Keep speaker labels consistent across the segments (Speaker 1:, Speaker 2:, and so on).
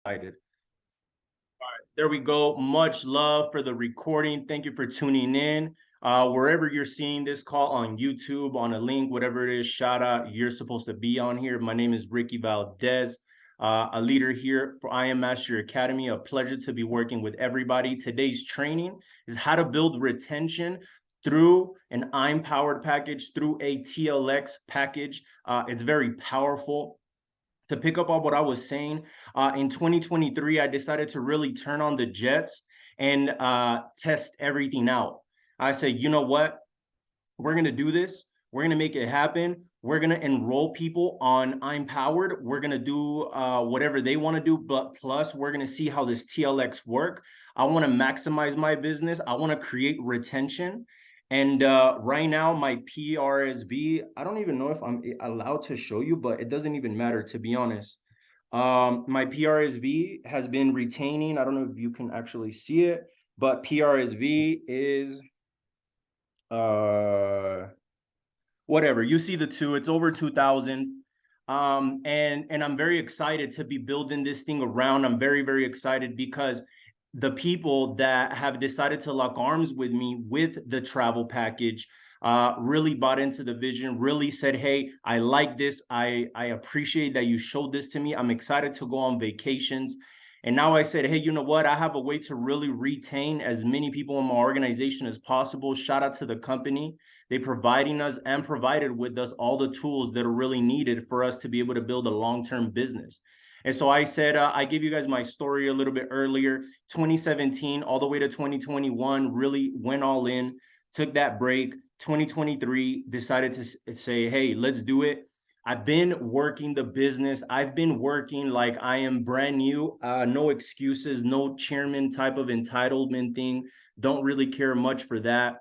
Speaker 1: excited. All right, there we go. Much love for the recording. Thank you for tuning in. Wherever you're seeing this call, on YouTube, on a link, whatever it is, shout out, you're supposed to be on here. My name is Ricky Valdez, a leader here for I Am Master Academy. A pleasure to be working with everybody. Today's training is how to build retention through an I'm powered package, through a TLX package. It's very powerful. To pick up on what I was saying, in 2023, I decided to really turn on the jets and test everything out. I said, you know what? We're going to do this. We're going to make it happen. We're going to enroll people on I'm Powered. We're going to do whatever they want to do, but plus we're going to see how this TLX work. I want to maximize my business. I want to create retention. And right now, my PRSV, I don't even know if I'm allowed to show you, but it doesn't even matter, to be honest. My PRSV has been retaining. I don't know if you can actually see it, but PRSV is whatever. You see the two, it's over 2,000. And I'm very excited to be building this thing around. I'm very, very excited because the people that have decided to lock arms with me with the travel package really bought into the vision, really said, hey, I like this. I appreciate that you showed this to me. I'm excited to go on vacations. And now I said, hey, you know what? I have a way to really retain as many people in my organization as possible. Shout out to the company. They providing us and provided with us all the tools that are really needed for us to be able to build a long-term business. And so I said, I gave you guys my story a little bit earlier, 2017 all the way to 2021, really went all in, took that break. 2023, decided to say, hey, let's do it. I've been working the business. I've been working like I am brand new. No excuses, no chairman type of entitlement thing. Don't really care much for that.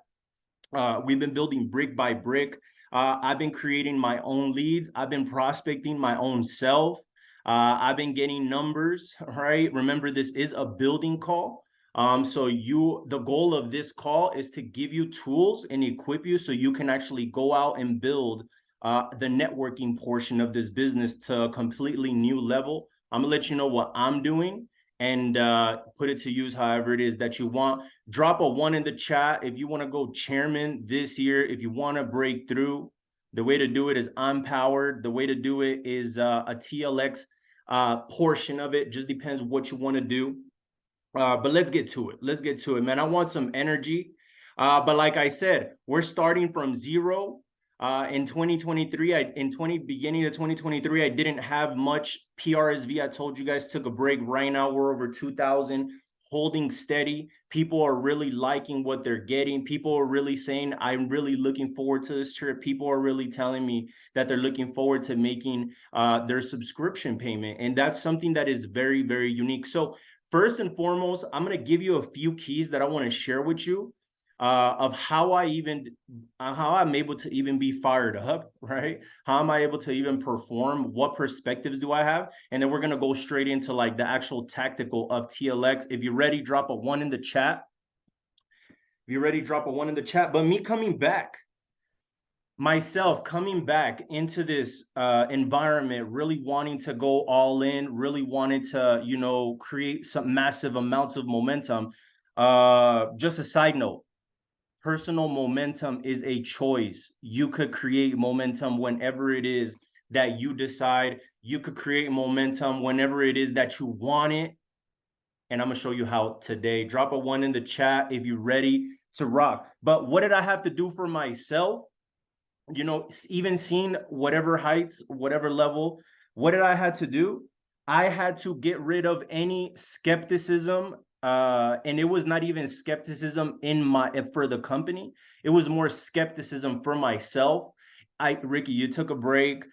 Speaker 1: We've been building brick by brick. I've been creating my own leads. I've been prospecting my own self. I've been getting numbers, right? Remember, this is a building call. So the goal of this call is to give you tools and equip you so you can actually go out and build the networking portion of this business to a completely new level. I'm gonna let you know what I'm doing and put it to use however it is that you want. Drop a 1 in the chat if you want to go chairman this year. If you want to break through, the way to do it is I'm powered. The way to do it is a TLX portion of it. Just depends what you want to do. But let's get to it. Let's get to it, man. I want some energy. But like I said, we're starting from zero. In 2023, beginning of 2023, I didn't have much PRSV. I told you guys, took a break. Right now, we're over 2,000, holding steady. People are really liking what they're getting. People are really saying, I'm really looking forward to this trip. People are really telling me that they're looking forward to making their subscription payment. And that's something that is very, very unique. So first and foremost, I'm going to give you a few keys that I want to share with you of how I'm able to even be fired up, right? How am I able to even perform? What perspectives do I have? And then we're going to go straight into like the actual tactical of TLX. If you're ready, drop a 1 in the chat. If you're ready, drop a 1 in the chat. But me coming back, myself coming back into this environment, really wanting to go all in, really wanted to, create some massive amounts of momentum. Just a side note, personal momentum is a choice. You could create momentum whenever it is that you decide. You could create momentum whenever it is that you want it. And I'm gonna show you how today. Drop a 1 in the chat if you're ready to rock. But what did I have to do for myself? Even seeing whatever heights, whatever level, what did I had to do? I had to get rid of any skepticism. And it was not even skepticism for the company. It was more skepticism for myself. Ricky, you took a break.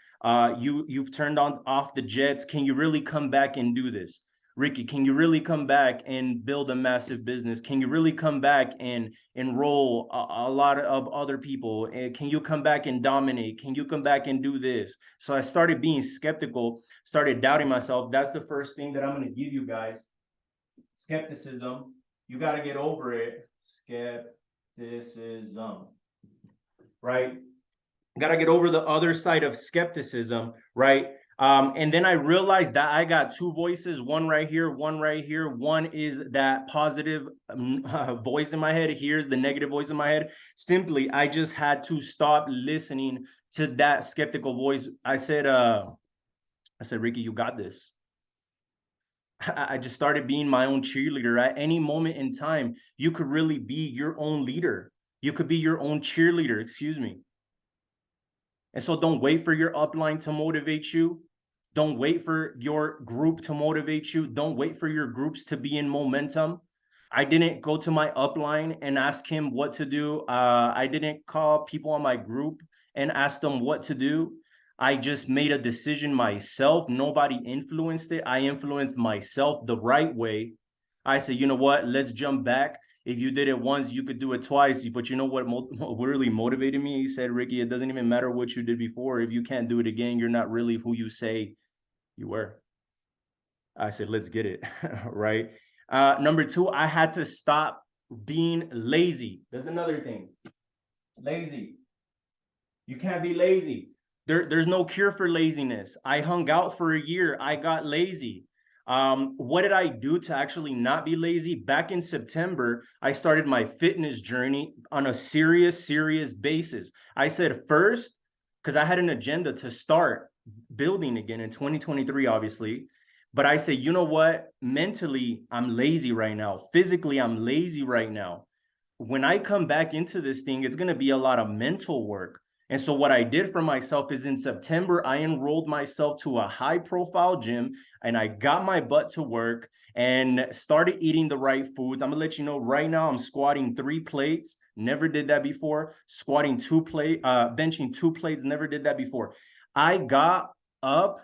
Speaker 1: You've turned off the jets. Can you really come back and do this? Ricky, can you really come back and build a massive business? Can you really come back and enroll a lot of other people? Can you come back and dominate? Can you come back and do this? So I started being skeptical, started doubting myself. That's the first thing that I'm going to give you guys. Skepticism. You got to get over it. Skepticism. Right? Got to get over the other side of skepticism, right? And then I realized that I got two voices, one right here, one right here. One is that positive voice in my head. Here's the negative voice in my head. Simply, I just had to stop listening to that skeptical voice. I said, Ricky, you got this. I just started being my own cheerleader. At any moment in time, you could really be your own leader. You could be your own cheerleader, excuse me. And so don't wait for your upline to motivate you. Don't wait for your group to motivate you. Don't wait for your groups to be in momentum. I didn't go to my upline and ask him what to do. I didn't call people on my group and ask them what to do. I just made a decision myself. Nobody influenced it. I influenced myself the right way. I said, you know what? Let's jump back. If you did it once, you could do it twice. But you know what really motivated me? He said, Ricky, it doesn't even matter what you did before. If you can't do it again, you're not really who you say you were. I said, let's get it. Right. Number two, I had to stop being lazy. That's another thing. Lazy. You can't be lazy. There's no cure for laziness. I hung out for a year. I got lazy. What did I do to actually not be lazy? Back in September, I started my fitness journey on a serious basis. I said first, because I had an agenda to start building again in 2023, obviously. But I say, you know what? Mentally, I'm lazy right now. Physically, I'm lazy right now. When I come back into this thing, it's going to be a lot of mental work. And so what I did for myself is in September, I enrolled myself to a high profile gym and I got my butt to work and started eating the right foods. I'm gonna let you know right now, I'm squatting 3 plates. Never did that before. Squatting benching 2 plates. Never did that before. I got up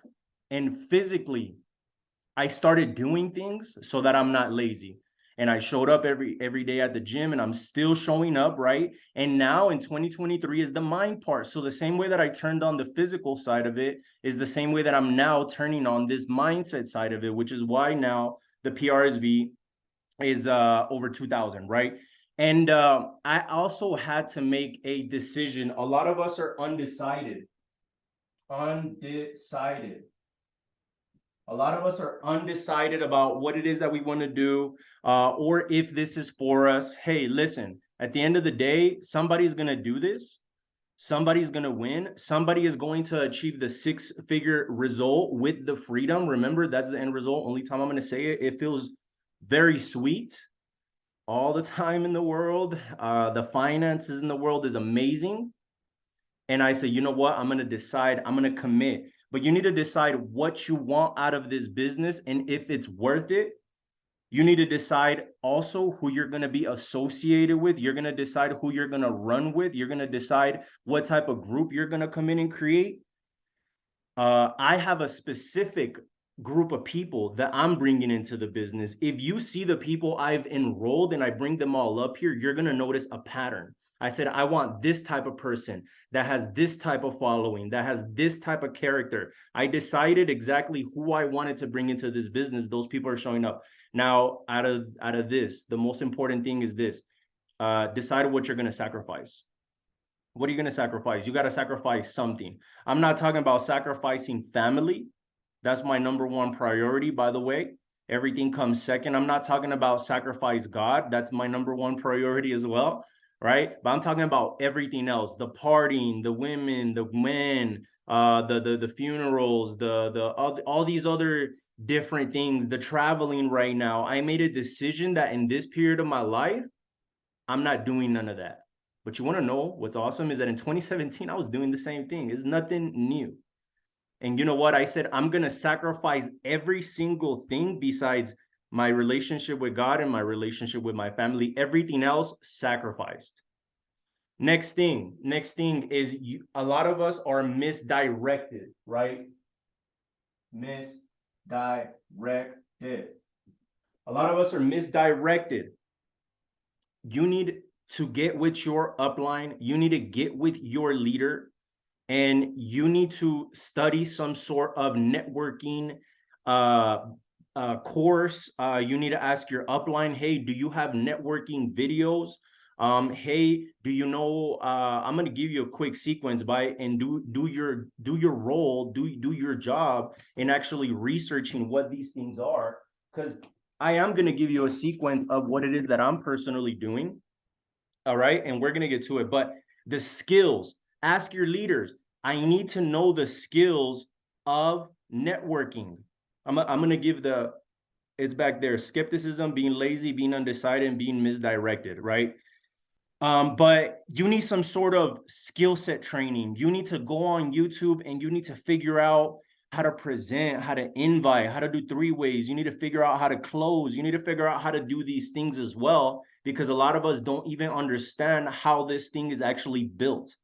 Speaker 1: and physically I started doing things so that I'm not lazy. And I showed up every day at the gym and I'm still showing up, right? And now in 2023 is the mind part. So the same way that I turned on the physical side of it is the same way that I'm now turning on this mindset side of it, which is why now the PRSV is over 2000, right? And I also had to make a decision. A lot of us are undecided. Undecided. A lot of us are undecided about what it is that we want to do, or if this is for us. Hey, listen, at the end of the day, somebody's going to do this. Somebody's going to win. Somebody is going to achieve the 6-figure result with the freedom. Remember, that's the end result. Only time I'm going to say it, it feels very sweet all the time in the world. The finances in the world is amazing. And I say, you know what? I'm going to decide, I'm going to commit. But you need to decide what you want out of this business and if it's worth it. You need to decide also who you're going to be associated with. You're going to decide who you're going to run with. You're going to decide what type of group you're going to come in and create. I have a specific group of people that I'm bringing into the business. If you see the people I've enrolled and I bring them all up here, you're going to notice a pattern. I said, I want this type of person that has this type of following, that has this type of character. I decided exactly who I wanted to bring into this business. Those people are showing up. Now, out of this, the most important thing is this. Decide what you're going to sacrifice. What are you going to sacrifice? You got to sacrifice something. I'm not talking about sacrificing family. That's my number one priority, by the way. Everything comes second. I'm not talking about sacrifice God. That's my number one priority as well, right? But I'm talking about everything else: the partying, the women, the men, the funerals, the all these other different things, the traveling right now. I made a decision that in this period of my life, I'm not doing none of that. But you want to know what's awesome is that in 2017, I was doing the same thing. It's nothing new. And you know what? I said, I'm going to sacrifice every single thing besides my relationship with God and my relationship with my family. Everything else sacrificed. Next thing is a lot of us are misdirected, right? Misdirected. A lot of us are misdirected. You need to get with your upline. You need to get with your leader and you need to study some sort of networking uh, course. You need to ask your upline, hey, do you have networking videos? Hey, do you know, I'm going to give you a quick sequence by and do your role, do your job in actually researching what these things are, because I am going to give you a sequence of what it is that I'm personally doing. All right. And we're going to get to it. But the skills, ask your leaders. I need to know the skills of networking. I'm going to give it's back there, skepticism, being lazy, being undecided, and being misdirected, right? But you need some sort of skill set training. You need to go on YouTube and you need to figure out how to present, how to invite, how to do three ways. You need to figure out how to close. You need to figure out how to do these things as well, because a lot of us don't even understand how this thing is actually built.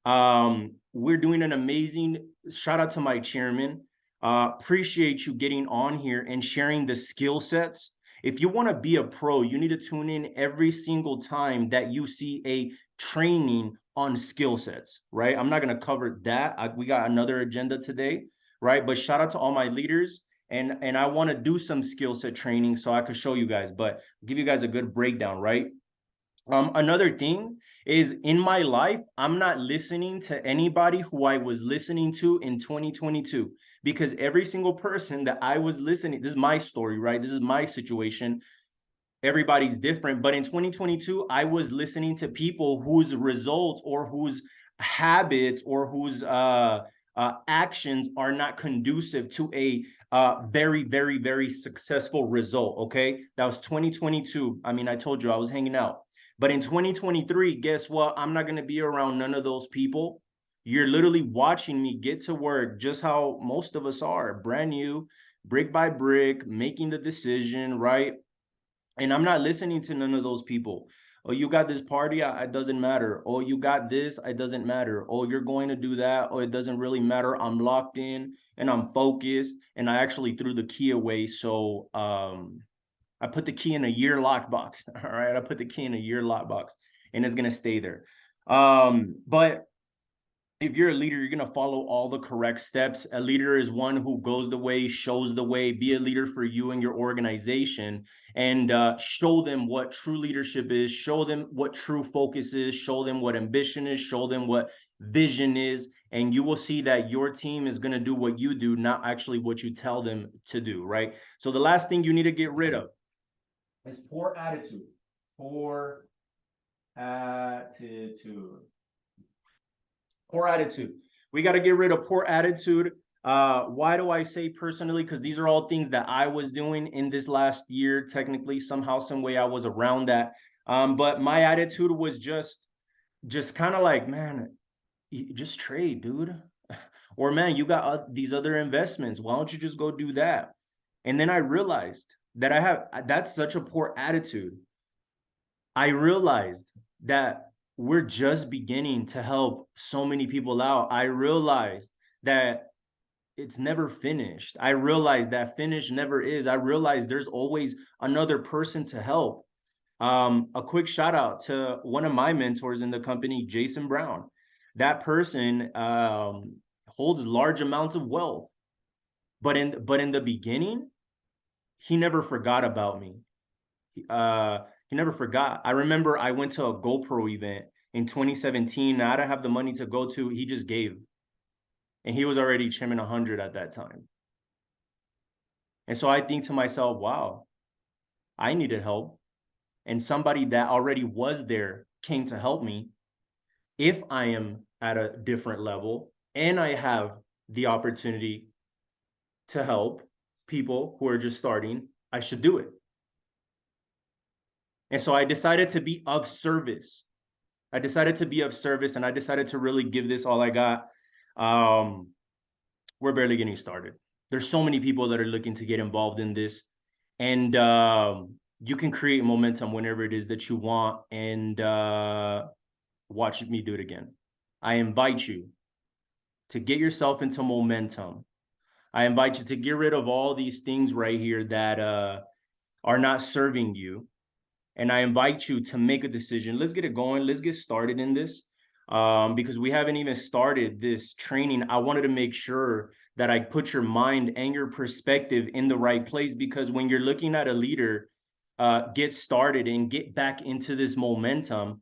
Speaker 1: We're doing an amazing shout out to my chairman. Appreciate you getting on here and sharing the skill sets. If you want to be a pro, you need to tune in every single time that you see a training on skill sets, right? I'm not going to cover that. We got another agenda today, right? But shout out to all my leaders. And I want to do some skill set training so I could show you guys, but give you guys a good breakdown, right? Another thing is in my life, I'm not listening to anybody who I was listening to in 2022, because every single person that I was listening, this is my story, right? This is my situation. Everybody's different. But in 2022, I was listening to people whose results or whose habits or whose actions are not conducive to a very, very, very successful result. Okay. That was 2022. I mean, I told you I was hanging out. But in 2023, guess what? I'm not going to be around none of those people. You're literally watching me get to work just how most of us are, brand new, brick by brick, making the decision, right? And I'm not listening to none of those people. Oh, you got this party, it doesn't matter. Oh, you got this, it doesn't matter. Oh, you're going to do that. Oh, it doesn't really matter. I'm locked in and I'm focused. And I actually threw the key away. So I put the key in a year lockbox. All right. I put the key in a year lockbox and it's gonna stay there. But if you're a leader, you're going to follow all the correct steps. A leader is one who goes the way, shows the way. Be a leader for you and your organization, and show them what true leadership is, show them what true focus is, show them what ambition is, show them what vision is, and you will see that your team is going to do what you do, not actually what you tell them to do, right? So the last thing you need to get rid of is poor attitude. Poor attitude. Poor attitude. We got to get rid of poor attitude. Why do I say personally? Because these are all things that I was doing in this last year. Technically, somehow, some way, I was around that. But my attitude was just kind of like, man, just trade, dude. Or man, you got these other investments. Why don't you just go do that? And then I realized that that's such a poor attitude. I realized that we're just beginning to help so many people out. I realized that it's never finished. I realized that finish never is. I realized there's always another person to help. A quick shout out to one of my mentors in the company, Jason Brown. That person holds large amounts of wealth, but in the beginning, he never forgot about me. He never forgot. I remember I went to a GoPro event in 2017. I didn't have the money to go to. He just gave, and he was already trimming 100 at that time. And so I think to myself, wow, I needed help, and somebody that already was there came to help me. If I am at a different level and I have the opportunity to help people who are just starting, I should do it. And so I decided to be of service. I decided to be of service, and I decided to really give this all I got. Um, we're barely getting started. There's so many people that are looking to get involved in this, and you can create momentum whenever it is that you want. And watch me do it again. I invite you to get yourself into momentum. I invite you to get rid of all these things right here that are not serving you. And I invite you to make a decision. Let's get it going. Let's get started in this, because we haven't even started this training. I wanted to make sure that I put your mind and your perspective in the right place, because when you're looking at a leader, get started and get back into this momentum,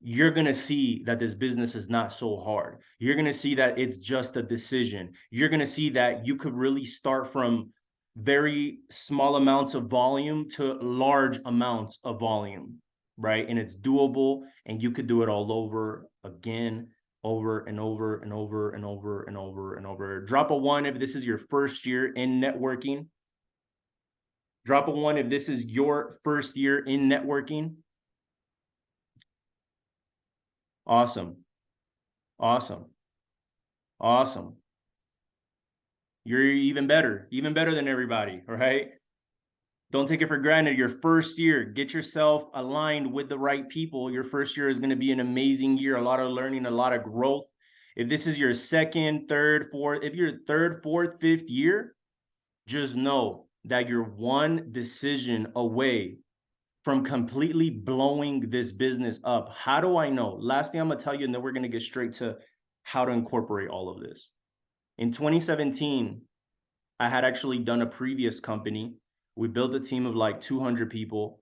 Speaker 1: you're going to see that this business is not so hard. You're going to see that it's just a decision. You're going to see that you could really start from very small amounts of volume to large amounts of volume, right? And it's doable, and you could do it all over again, over and over and over and over and over and over. Drop a one if this is your first year in networking. Drop a one if this is your first year in networking. Awesome. Awesome. Awesome. You're even better than everybody, right? Don't take it for granted. Your first year, get yourself aligned with the right people. Your first year is going to be an amazing year, a lot of learning, a lot of growth. If this is your second, third, fourth, if you're third, fourth, fifth year, just know that you're one decision away from completely blowing this business up. How do I know? Last thing I'm going to tell you, and then we're going to get straight to how to incorporate all of this. In 2017, I had actually done a previous company. We built a team of like 200 people,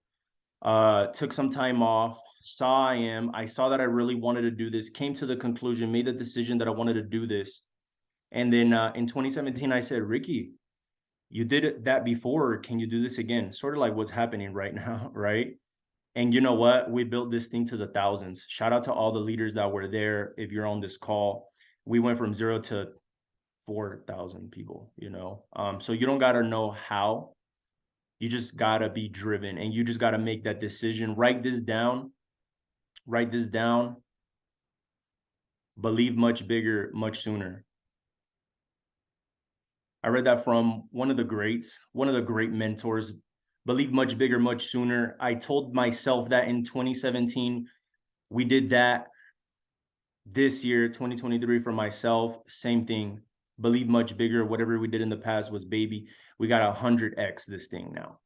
Speaker 1: took some time off, I saw that I really wanted to do this, came to the conclusion, made the decision that I wanted to do this. And then in 2017, I said, Ricky, you did that before. Can you do this again? Sort of like what's happening right now, right? And you know what? We built this thing to the thousands. Shout out to all the leaders that were there. If you're on this call, we went from 0 to 4,000 people, you know? So you don't got to know how, you just got to be driven, and you just got to make that decision. Write this down. Write this down. Believe much bigger, much sooner. I read that from one of the greats, one of the great mentors. Believe much bigger, much sooner. I told myself that in 2017. We did that this year, 2023, for myself. Same thing. Believe much bigger. Whatever we did in the past was baby. We got 100x this thing now.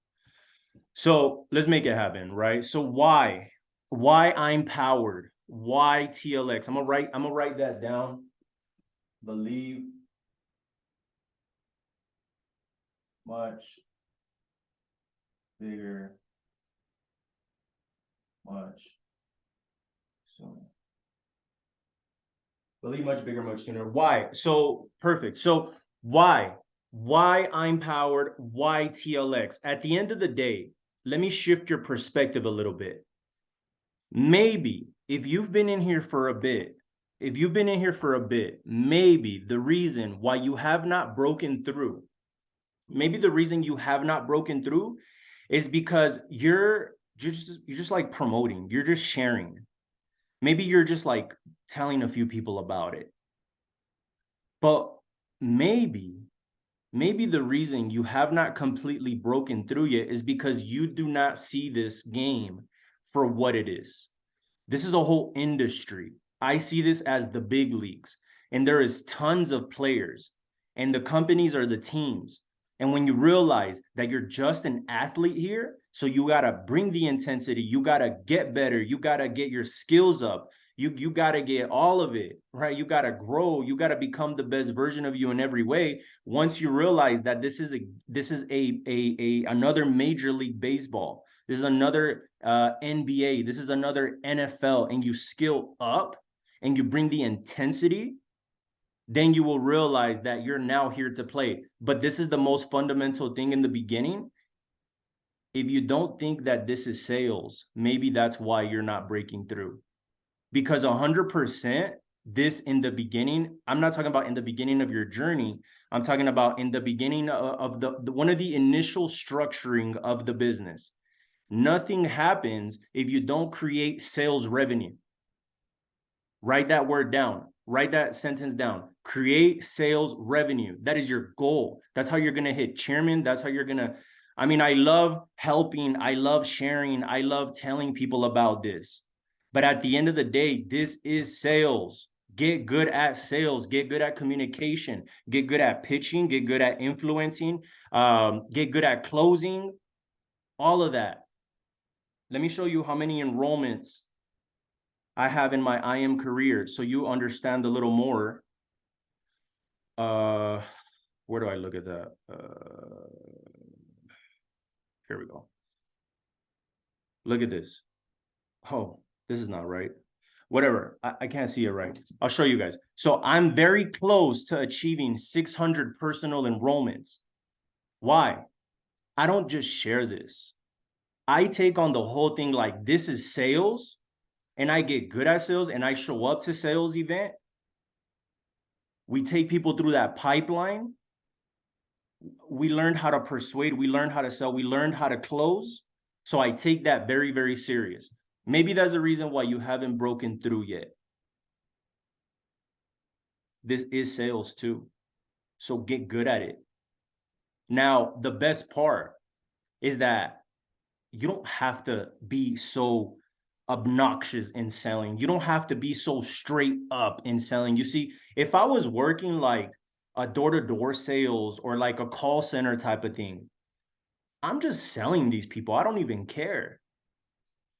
Speaker 1: So let's make it happen, right? So why I'm powered? Why TLX? I'm gonna write that down. Believe much bigger, much sooner. Believe much bigger, much sooner. Why? So perfect. So why? Why I'm powered? Why TLX? At the end of the day, let me shift your perspective a little bit. Maybe if you've been in here for a bit, maybe the reason why you have not broken through, is because you're just like promoting, you're just sharing. Maybe you're just like telling a few people about it. But maybe the reason you have not completely broken through yet is because you do not see this game for what it is. This is a whole industry. I see this as the big leagues, and there is tons of players, and the companies are the teams. And when you realize that you're just an athlete here, so you got to bring the intensity, you got to get better, you got to get your skills up, you got to get all of it, right? You got to grow, you got to become the best version of you in every way. Once you realize that this is another Major League Baseball, this is another NBA, this is another NFL, and you skill up and you bring the intensity, then you will realize that you're now here to play. But this is the most fundamental thing in the beginning. If you don't think that this is sales, maybe that's why you're not breaking through. Because 100%, this in the beginning, I'm not talking about in the beginning of your journey. I'm talking about in the beginning of the one of the initial structuring of the business. Nothing happens if you don't create sales revenue. Write that word down. Write that sentence down. Create sales revenue. That is your goal. That's how you're going to hit chairman. That's how you're going to. I mean, I love helping. I love sharing. I love telling people about this. But at the end of the day, this is sales. Get good at sales. Get good at communication. Get good at pitching. Get good at influencing. Get good at closing. All of that. Let me show you how many enrollments I have in my IM career, so you understand a little more. Where do I look at that? Here we go. Look at this. Oh, this is not right. Whatever. I can't see it right. I'll show you guys. So I'm very close to achieving 600 personal enrollments. Why? I don't just share this. I take on the whole thing like this is sales, and I get good at sales and I show up to sales event. We take people through that pipeline. We learned how to persuade, we learned how to sell, we learned how to close. So I take that very, very serious. Maybe that's the reason why you haven't broken through yet. This is sales too. So get good at it. Now, the best part is that you don't have to be so obnoxious in selling. You don't have to be so straight up in selling. You see, if I was working like a door-to-door sales or like a call center type of thing, I'm just selling these people. I don't even care.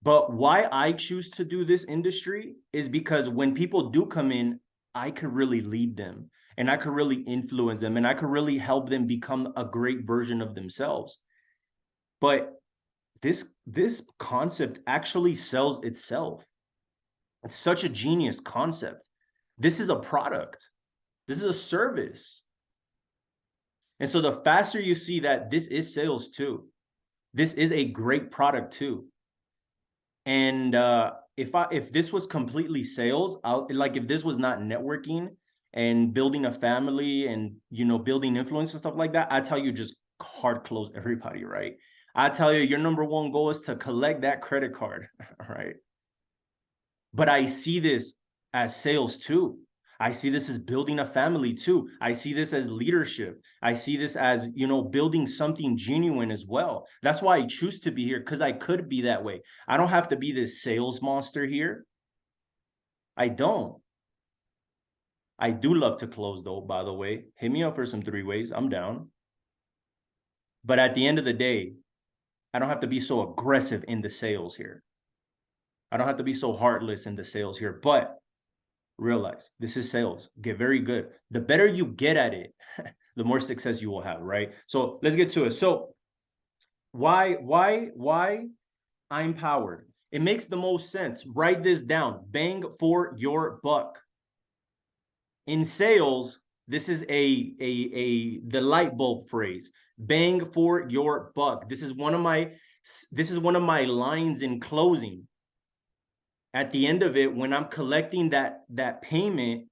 Speaker 1: But why I choose to do this industry is because when people do come in, I could really lead them and I could really influence them and I could really help them become a great version of themselves. But this concept actually sells itself. It's such a genius concept. This is a product. This is a service. And so the faster you see that this is sales too, this is a great product too. And if this was completely sales, like if this was not networking and building a family and building influence and stuff like that, I tell you just hard close everybody, right? I tell you your number one goal is to collect that credit card, right? But I see this as sales too. I see this as building a family too. I see this as leadership. I see this as, building something genuine as well. That's why I choose to be here, because I could be that way. I don't have to be this sales monster here. I don't. I do love to close though, by the way. Hit me up for some three ways. I'm down. But at the end of the day, I don't have to be so aggressive in the sales here. I don't have to be so heartless in the sales here. But realize this is sales. Get very good. The better you get at it, the more success you will have, right? So let's get to it. So why I'm powered? It makes the most sense. Write this down. Bang for your buck. In sales, this is the light bulb phrase. Bang for your buck. This is one of my lines in closing. At the end of it, when I'm collecting that payment,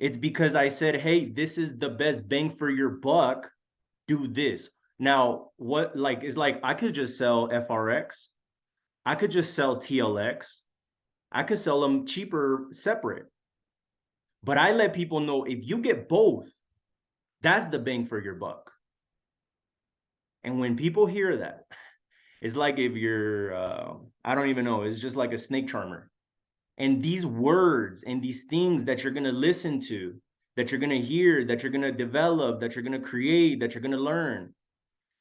Speaker 1: it's because I said, hey, this is the best bang for your buck. Do this. Now, what like is like I could just sell FRX, I could just sell TLX, I could sell them cheaper separate. But I let people know if you get both, that's the bang for your buck. And when people hear that, it's like if you're I don't even know, it's just like a snake charmer. And these words and these things that you're going to listen to, that you're going to hear, that you're going to develop, that you're going to create, that you're going to learn,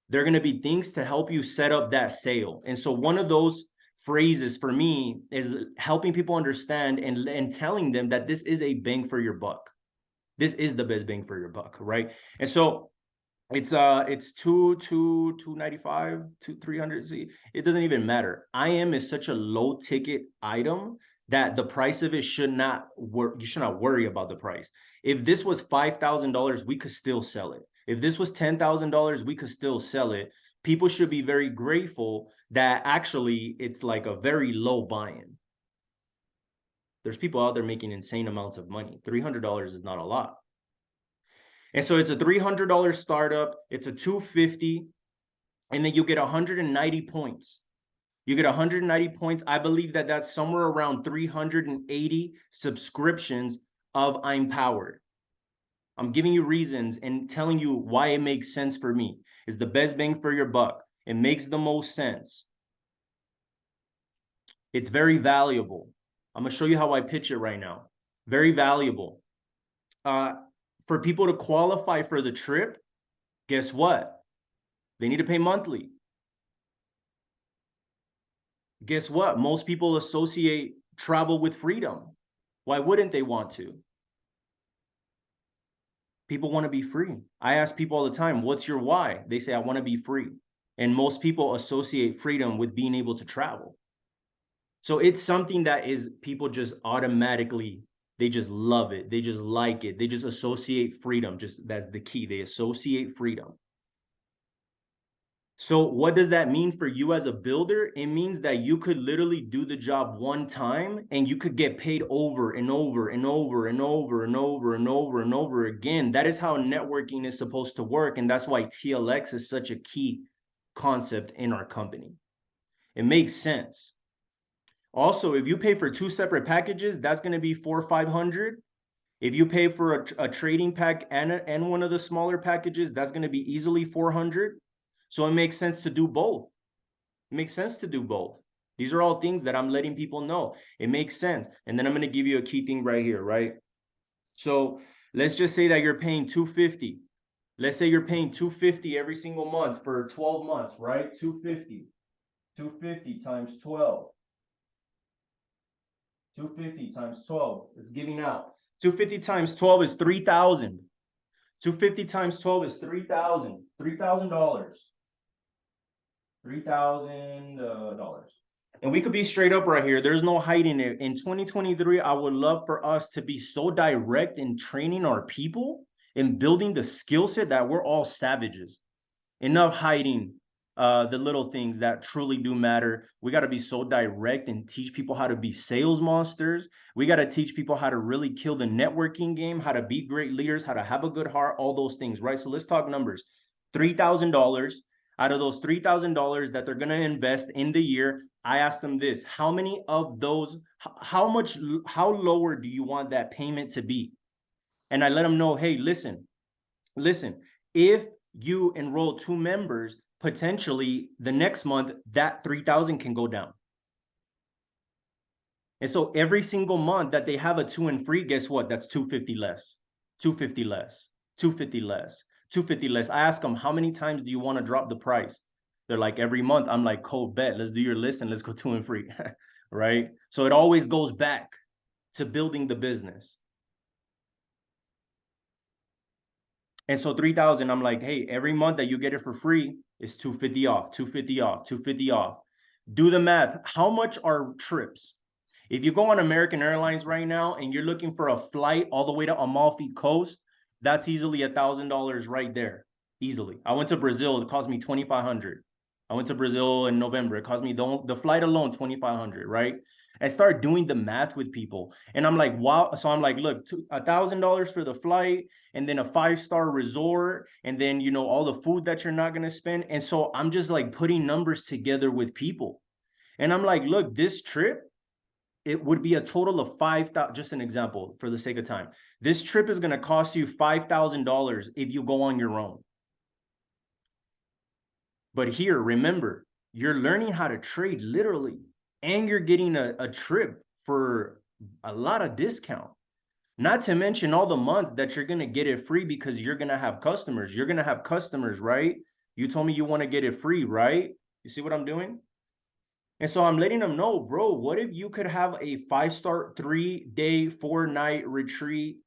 Speaker 1: they're going to be things to help you set up that sale. And so one of those phrases for me is helping people understand and telling them that this is a bang for your buck. This is the best bang for your buck, right? And so it's 295 to 300. See, it doesn't even matter. IM is such a low ticket item that the price of it should not work. You should not worry about the price. If this was $5,000, we could still sell it. If this was $10,000, we could still sell it. People should be very grateful that actually it's like a very low buy-in. There's people out there making insane amounts of money. $300 is not a lot. And so it's a $300 startup. It's a 250, and then you get 190 points. You get 190 points. I believe that that's somewhere around 380 subscriptions of I'm Powered. I'm giving you reasons and telling you why it makes sense for me. It's the best bang for your buck. It makes the most sense. It's very valuable. I'm going to show you how I pitch it right now. Very valuable. For people to qualify for the trip, guess what? They need to pay monthly. Guess what? Most people associate travel with freedom. Why wouldn't they want to? People want to be free. I ask people all the time, what's your why? They say, I want to be free. And most people associate freedom with being able to travel. So it's something that is people just automatically, they just love it. They just like it. They just associate freedom. Just that's the key. They associate freedom. So what does that mean for you as a builder? It means that you could literally do the job one time and you could get paid over and over and over and over and over and over and over again. That is how networking is supposed to work. And that's why TLX is such a key concept in our company. It makes sense. Also, if you pay for two separate packages, that's going to be 400, 500. If you pay for a trading pack and one of the smaller packages, that's going to be easily 400. So it makes sense to do both. It makes sense to do both. These are all things that I'm letting people know. It makes sense. And then I'm going to give you a key thing right here, right? So let's just say that you're paying 250. Let's say you're paying 250 every single month for 12 months, right? 250. 250 times 12. 250 times 12. It's giving out. 250 times 12 is 3,000. 250 times 12 is 3,000. $3,000. $3,000. And we could be straight up right here. There's no hiding it. In 2023, I would love for us to be so direct in training our people and building the skill set that we're all savages. Enough hiding the little things that truly do matter. We got to be so direct and teach people how to be sales monsters. We got to teach people how to really kill the networking game, how to be great leaders, how to have a good heart, all those things, right? So let's talk numbers. $3,000. Out of those $3,000 that they're going to invest in the year, I asked them this: how many of those, how lower do you want that payment to be? And I let them know, hey, listen, if you enroll two members, potentially the next month that 3,000 can go down. And so every single month that they have a two and free, guess what? That's 250 less, 250 less, 250 less, 250 less. I ask them, how many times do you want to drop the price? They're like, every month. I'm like, cold bet. Let's do your list and let's go two and free. Right? So it always goes back to building the business. And so 3,000, I'm like, hey, every month that you get it for free is 250 off, 250 off, 250 off. Do the math. How much are trips? If you go on American Airlines right now and you're looking for a flight all the way to Amalfi Coast, that's easily $1,000 right there. Easily. I went to Brazil, it cost me 2,500. I went to Brazil in November. It cost me the flight alone 2,500, right? I start doing the math with people, and I'm like, wow. So I'm like, look, $1,000 for the flight, and then a 5-star resort, and then all the food that you're not gonna spend. And so I'm just like putting numbers together with people, and I'm like, look, this trip, it would be a total of 5,000. Just an example for the sake of time. This trip is gonna cost you $5,000 if you go on your own. But here, remember, you're learning how to trade literally, and you're getting a trip for a lot of discount. Not to mention all the months that you're going to get it free because you're going to have customers. You're going to have customers, right? You told me you want to get it free, right? You see what I'm doing? And so I'm letting them know, bro, what if you could have a 5-star 3-day 4-night retreat,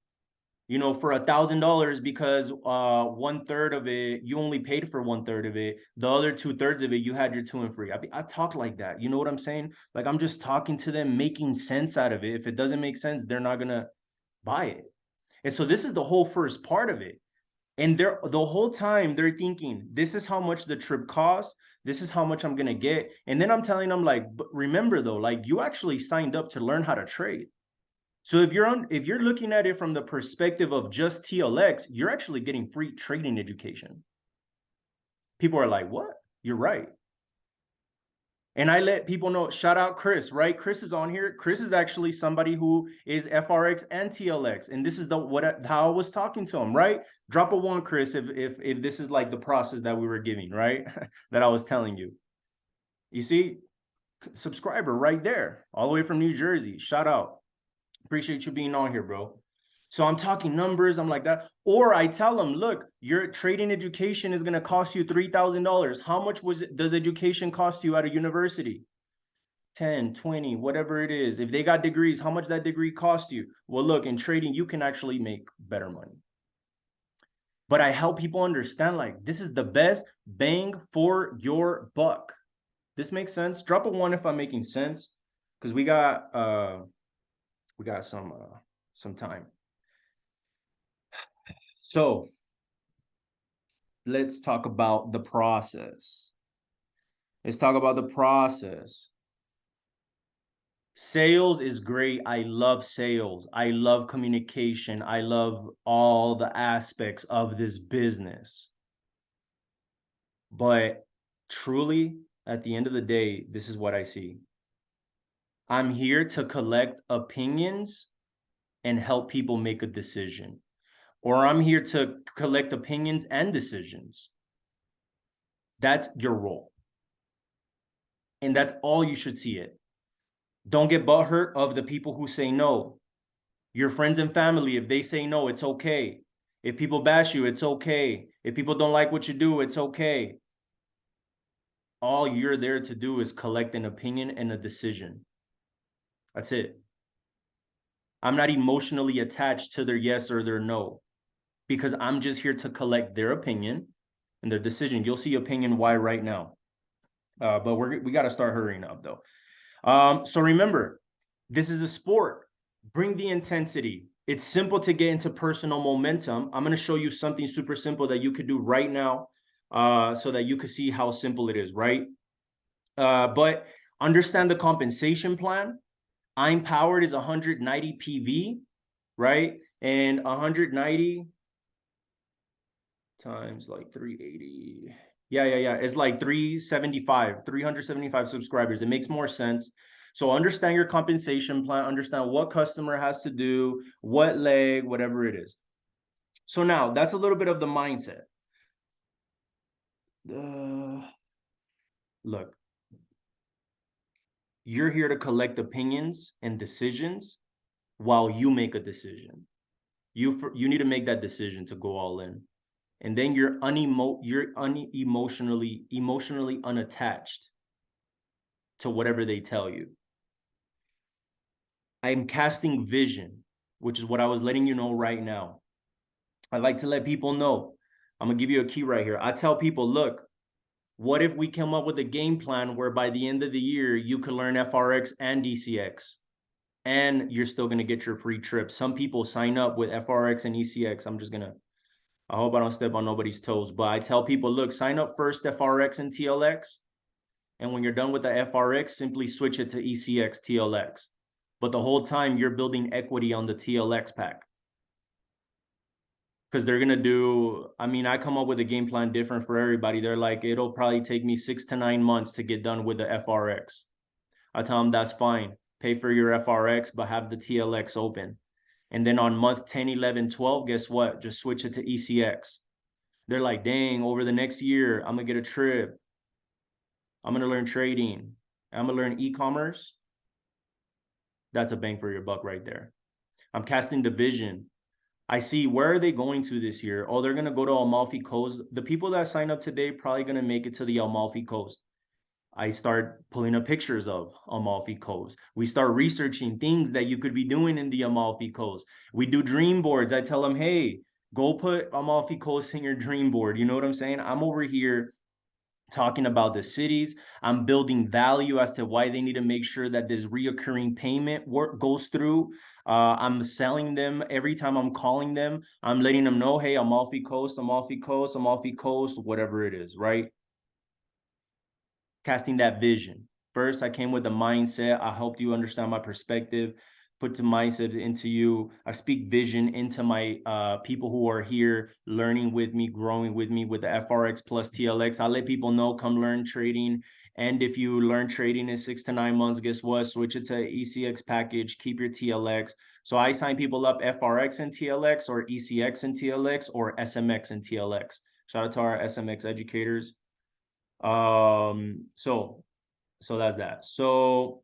Speaker 1: for $1,000, because 1/3 of it you only paid for 1/3 of it. The other 2/3 of it you had your two and free. I talk like that. You know what I'm saying? Like, I'm just talking to them, making sense out of it. If it doesn't make sense, they're not gonna buy it. And so this is the whole first part of it. And they're the whole time they're thinking, this is how much the trip costs. This is how much I'm gonna get. And then I'm telling them, like, but remember though, like, you actually signed up to learn how to trade. So if you're looking at it from the perspective of just TLX, you're actually getting free trading education. People are like, what? You're right. And I let people know, shout out Chris, right? Chris is on here. Chris is actually somebody who is FRX and TLX. And this is how I was talking to him, right? Drop a one, Chris, if this is like the process that we were giving, right? That I was telling you. You see, subscriber right there, all the way from New Jersey. Shout out. Appreciate you being on here, bro. So I'm talking numbers, I'm like that. Or I tell them, look, your trading education is going to cost you $3,000. How much does education cost you at a university? 10, 20, whatever it is. If they got degrees, how much that degree cost you? Well, look, in trading, you can actually make better money. But I help people understand, like, this is the best bang for your buck. This makes sense? Drop a one if I'm making sense, because we got some time. So let's talk about the process. Let's talk about the process. Sales is great. I love sales. I love communication. I love all the aspects of this business. But truly, at the end of the day, this is what I see. I'm here to collect opinions and help people make a decision. Or I'm here to collect opinions and decisions. That's your role. And that's all you should see it. Don't get butthurt of the people who say no. Your friends and family, if they say no, it's okay. If people bash you, it's okay. If people don't like what you do, it's okay. All you're there to do is collect an opinion and a decision. That's it. I'm not emotionally attached to their yes or their no, because I'm just here to collect their opinion and their decision. You'll see opinion why right now. But we got to start hurrying up though. So remember, this is a sport. Bring the intensity. It's simple to get into personal momentum. I'm going to show you something super simple that you could do right now, so that you could see how simple it is, right? But understand the compensation plan. I'm powered is 190 PV, right? And 190 times like 380. Yeah. It's like 375 subscribers. It makes more sense. So understand your compensation plan, understand what customer has to do, what leg, whatever it is. So now that's a little bit of the mindset. Look, you're here to collect opinions and decisions while you make a decision. You need to make that decision to go all in. And then you're emotionally unattached to whatever they tell you. I'm casting vision, which is what I was letting you know right now. I like to let people know. I'm gonna give you a key right here. I tell people, look, what if we come up with a game plan where by the end of the year you could learn FRX and DCX, and you're still gonna get your free trip. Some people sign up with FRX and ECX. I hope I don't step on nobody's toes, but I tell people, look, sign up first FRX and TLX. And when you're done with the FRX, simply switch it to ECX TLX. But the whole time you're building equity on the TLX pack. Because they're gonna do, I mean, I come up with a game plan different for everybody. They're like, it'll probably take me 6 to 9 months to get done with the FRX. I tell them that's fine. Pay for your FRX, but have the TLX open. And then on month 10, 11, 12, guess what? Just switch it to ECX. They're like, dang, over the next year, I'm gonna get a trip. I'm gonna learn trading. I'm gonna learn e-commerce. That's a bang for your buck right there. I'm casting the vision. I see, where are they going to this year? Oh, they're going to go to Amalfi Coast. The people that sign up today probably going to make it to the Amalfi Coast. I start pulling up pictures of Amalfi Coast. We start researching things that you could be doing in the Amalfi Coast. We do dream boards. I tell them, hey, go put Amalfi Coast in your dream board. You know what I'm saying? I'm over here talking about the cities. I'm building value as to why they need to make sure that this reoccurring payment work goes through. I'm selling them every time I'm calling them. I'm letting them know, hey, Amalfi Coast, Amalfi Coast, Amalfi Coast, whatever it is, right? Casting that vision. First, I came with a mindset. I helped you understand my perspective, put the mindset into you. I speak vision into my people who are here learning with me, growing with me with the FRX plus TLX. I let people know, come learn trading. And if you learn trading in 6 to 9 months, guess what? Switch it to ECX package, keep your TLX. So I sign people up FRX and TLX, or ECX and TLX, or SMX and TLX. Shout out to our SMX educators. So that's that. So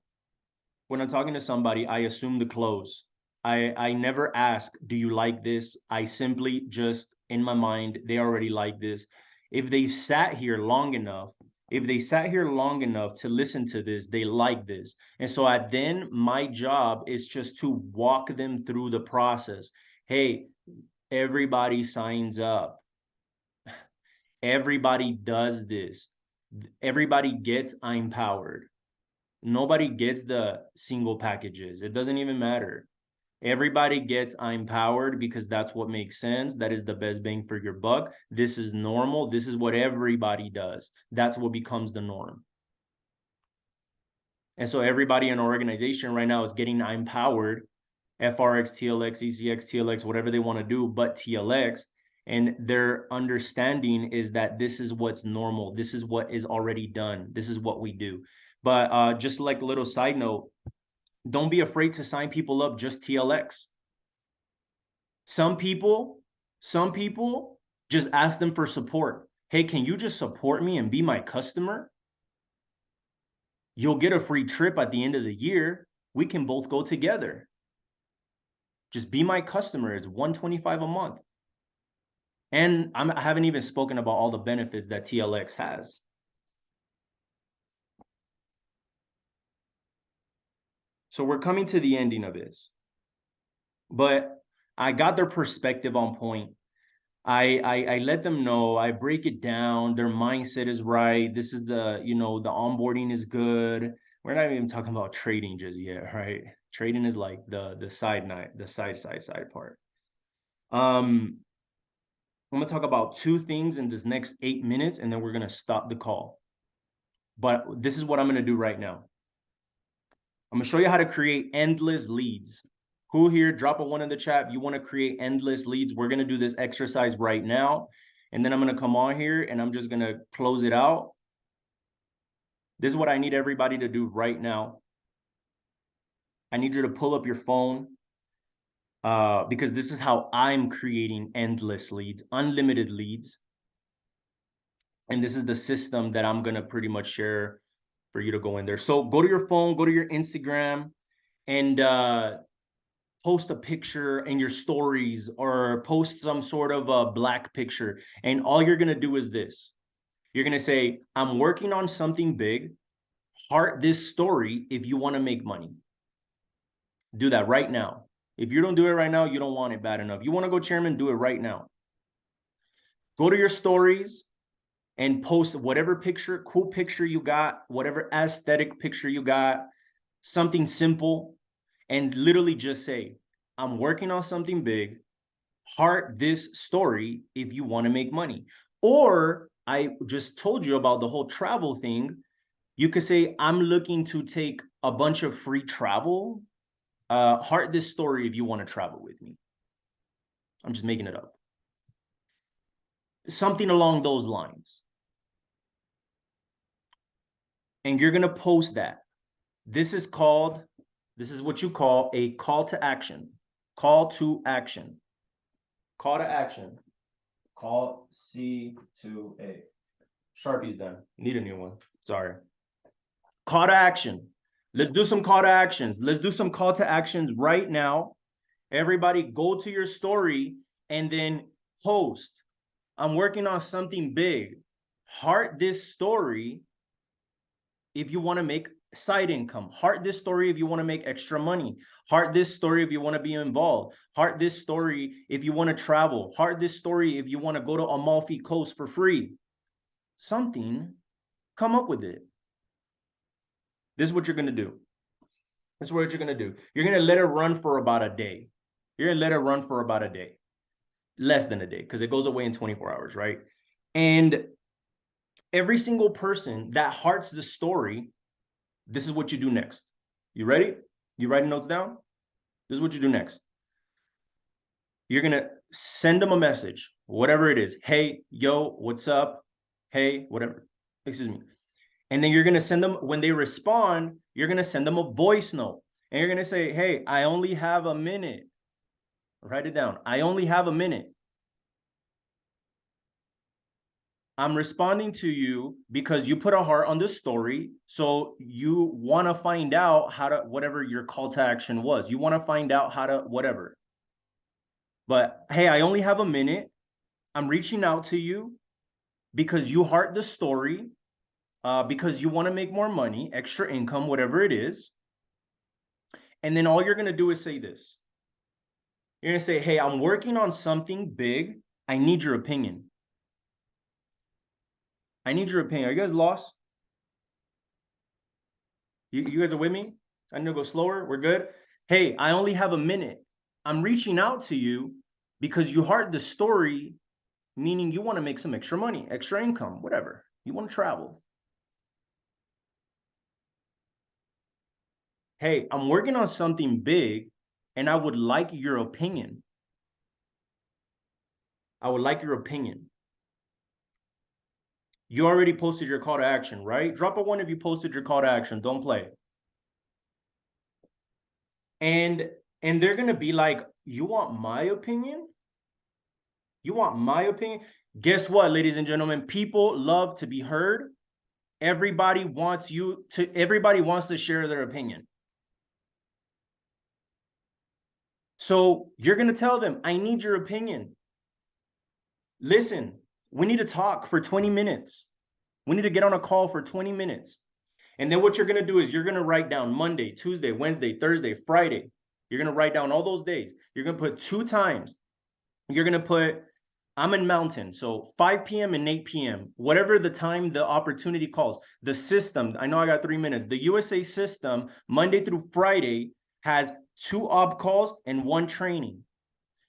Speaker 1: when I'm talking to somebody, I assume the close. I never ask, do you like this? I simply just, in my mind, they already like this. If they've sat here long enough, if they sat here long enough to listen to this, they like this. And so then my job is just to walk them through the process. Hey, everybody signs up. Everybody does this. Everybody gets I'm powered. Nobody gets the single packages. It doesn't even matter. Everybody gets I'm powered because that's what makes sense. That is the best bang for your buck. This is normal. This is what everybody does. That's what becomes the norm. And so everybody in our organization right now is getting I'm powered, FRX, TLX, ECX, TLX, whatever they want to do, but TLX. And their understanding is that this is what's normal. This is what is already done. This is what we do. But just like a little side note, don't be afraid to sign people up just TLX. Some people just ask them for support. Hey, can you just support me and be my customer? You'll get a free trip at the end of the year. We can both go together. Just be my customer. It's $125 a month. And I haven't even spoken about all the benefits that TLX has. So we're coming to the ending of this. But I got their perspective on point. I let them know, I break it down, their mindset is right. This is the onboarding is good. We're not even talking about trading just yet, right? Trading is like the side part. I'm gonna talk about two things in this next 8 minutes, and then we're gonna stop the call. But this is what I'm gonna do right now. I'm gonna show you how to create endless leads. Who here, drop a 1 in the chat, you want to create endless leads. We're gonna do this exercise right now, and then I'm gonna come on here and I'm just gonna close it out. This is what I need everybody to do right now. I need you to pull up your phone, because this is how I'm creating endless leads, unlimited leads. And this is the system that I'm gonna pretty much share for you to go in there. So go to your phone, go to your Instagram, and post a picture in your stories, or post some sort of a black picture. And all you're gonna do is this. You're gonna say, I'm working on something big. Heart this story if you wanna make money. Do that right now. If you don't do it right now, you don't want it bad enough. You wanna go chairman, do it right now. Go to your stories and post whatever picture, cool picture you got, whatever aesthetic picture you got, something simple, and literally just say, I'm working on something big. Heart this story if you want to make money. Or I just told you about the whole travel thing. You could say, I'm looking to take a bunch of free travel. Heart this story if you want to travel with me. I'm just making it up. Something along those lines. And you're going to post that. This is what you call a call to action. Call to action. Call to action. Call C2A. Sharpie's done. Need a new one. Sorry. Call to action. Let's do some call to actions. Let's do some call to actions right now. Everybody go to your story and then post. I'm working on something big. Heart this story if you want to make side income. Heart this story if you want to make extra money. Heart this story if you want to be involved. Heart this story if you want to travel. Heart this story if you want to go to Amalfi Coast for free. Something, come up with it. This is what you're going to do. This is what you're going to do. You're going to let it run for about a day. You're going to let it run for about a day. Less than a day, because it goes away in 24 hours, right? And every single person that hearts the story, this is what you do next. You ready? You writing notes down? This is what you do next. You're going to send them a message, whatever it is. Hey, yo, what's up? Hey, whatever. Excuse me. And then you're going to send them, when they respond, you're going to send them a voice note. And you're going to say, hey, I only have a minute. Write it down. I only have a minute. I'm responding to you because you put a heart on this story. So you want to find out how to, whatever your call to action was. You want to find out how to, whatever. But hey, I only have a minute. I'm reaching out to you because you heart the story, because you want to make more money, extra income, whatever it is. And then all you're going to do is say this. You're going to say, hey, I'm working on something big. I need your opinion. I need your opinion. Are you guys lost? You guys are with me? I need to go slower. We're good. Hey, I only have a minute. I'm reaching out to you because you heard the story, meaning you want to make some extra money, extra income, whatever. You want to travel. Hey, I'm working on something big and I would like your opinion. I would like your opinion. You already posted your call to action, right? Drop a one if you posted your call to action. Don't play. And and they're gonna be like, you want my opinion? You want my opinion? Guess what, ladies and gentlemen? People love to be heard. Everybody wants to share their opinion. So you're gonna tell them, I need your opinion. Listen, we need to talk for 20 minutes. We need to get on a call for 20 minutes. And then what you're going to do is you're going to write down Monday, Tuesday, Wednesday, Thursday, Friday. You're going to write down all those days. You're going to put 2 times. You're going to put, I'm in Mountain. So 5 p.m. and 8 p.m., whatever the time the opportunity calls. The system, I know I got 3 minutes. The USA system, Monday through Friday, has 2 op calls and 1 training.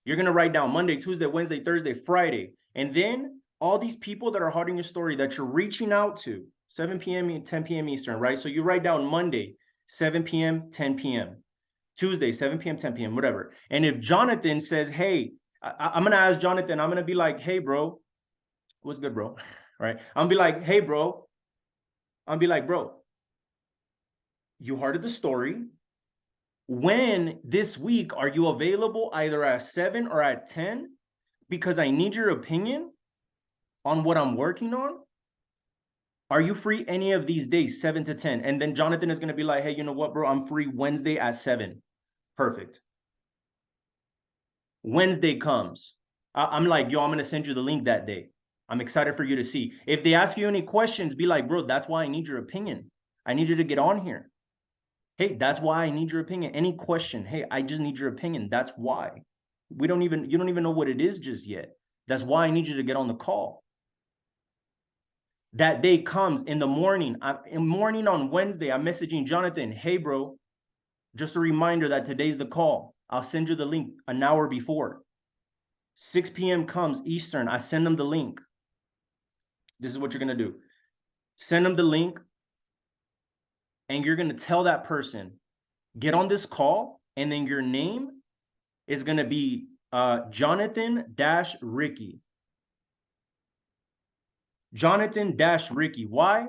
Speaker 1: You're going to write down Monday, Tuesday, Wednesday, Thursday, Friday. And then all these people that are hearting your story that you're reaching out to, 7 p.m. and 10 p.m. Eastern, right? So you write down Monday, 7 p.m., 10 p.m., Tuesday, 7 p.m., 10 p.m., whatever. And if Jonathan says, hey, I'm going to ask Jonathan, I'm going to be like, hey, bro, what's good, bro? Right? I'm going to be like, hey, bro. I'm going to be like, bro, you heard the story. When this week are you available either at 7 or at 10? Because I need your opinion on what I'm working on. Are you free any of these days, 7 to 10? And then Jonathan is going to be like, hey, you know what, bro? I'm free Wednesday at 7. Perfect. Wednesday comes. I'm like, yo, I'm going to send you the link that day. I'm excited for you to see. If they ask you any questions, be like, bro, that's why I need your opinion. I need you to get on here. Hey, that's why I need your opinion. Any question, hey, I just need your opinion. That's why. You don't even know what it is just yet. That's why I need you to get on the call. That day comes in the morning. In morning on Wednesday, I'm messaging Jonathan, hey, bro, just a reminder that today's the call. I'll send you the link an hour before. 6 p.m. comes Eastern. I send them the link. This is what you're going to do. Send them the link, and you're going to tell that person, get on this call, and then your name is going to be Jonathan-Ricky. Jonathan-Ricky. Why?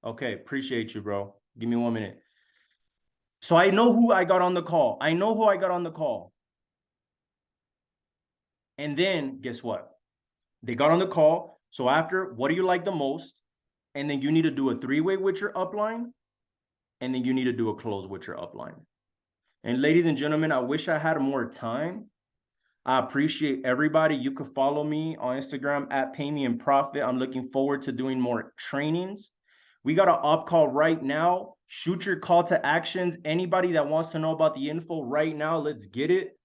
Speaker 1: Okay, appreciate you, bro. Give me 1 minute. So I know who I got on the call. I know who I got on the call. And then guess what? They got on the call. So after, what do you like the most? And then you need to do a 3-way with your upline. And then you need to do a close with your upline. And ladies and gentlemen, I wish I had more time. I appreciate everybody. You could follow me on Instagram at Pay Me and Profit. I'm looking forward to doing more trainings. We got an op call right now. Shoot your call to actions. Anybody that wants to know about the info right now, let's get it.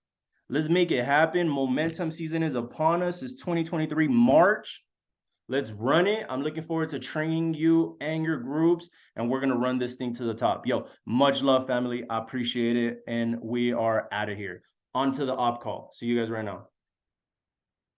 Speaker 1: Let's make it happen. Momentum season is upon us. It's 2023 March. Let's run it. I'm looking forward to training you and your groups, and we're going to run this thing to the top. Yo, much love, family. I appreciate it, and we are out of here. On to the op call. See you guys right now.